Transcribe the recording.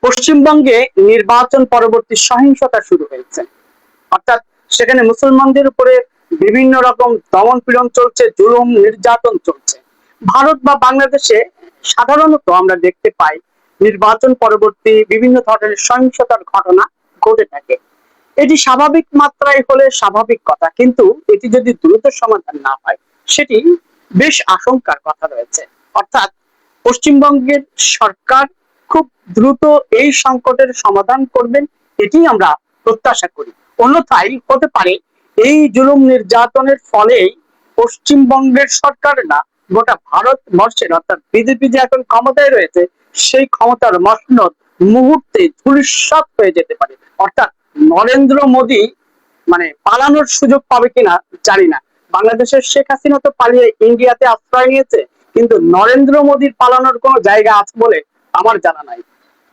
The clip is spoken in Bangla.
পশ্চিমবঙ্গে নির্বাচন পরবর্তী সহিংসতা শুরু হয়েছে। অর্থাৎ সেখানে মুসলমানদের উপরে বিভিন্ন রকম দমন পীড়ন চলছে, জুলুম নির্যাতন চলছে। ভারত বা বাংলাদেশে সাধারণত আমরা দেখতে পাই নির্বাচন পরবর্তী বিভিন্ন ধরনের সহিংসতার ঘটনা ঘটে থাকে। এটি স্বাভাবিক মাত্রায় হলে স্বাভাবিক কথা, কিন্তু এটি যদি দ্রুত সমাধান না হয় সেটি বেশ আশঙ্কার কথা রয়েছে। অর্থাৎ পশ্চিমবঙ্গের সরকার খুব দ্রুত এই সংকটের সমাধান করবেন, এটি আমরা প্রত্যাশা করি। অন্যথায় হতে পারে এই জুলুম নির্যাতনের ফলেই পশ্চিমবঙ্গের সরকার না, গোটা ভারতবর্ষের অর্থাৎ বিজেপি যে এখন ক্ষমতায় রয়েছে সেই ক্ষমতার মসনদ মুহূর্তে ধূলিসাৎ হয়ে যেতে পারে। অর্থাৎ নরেন্দ্র মোদী পালানোর সুযোগ পাবে কিনা জানি না। বাংলাদেশের শেখ হাসিনা তো পালিয়ে ইন্ডিয়াতে আশ্রয় নিয়েছে, কিন্তু নরেন্দ্র মোদীর পালানোর কোনো জায়গা আছে বলে আমার জানা নাই।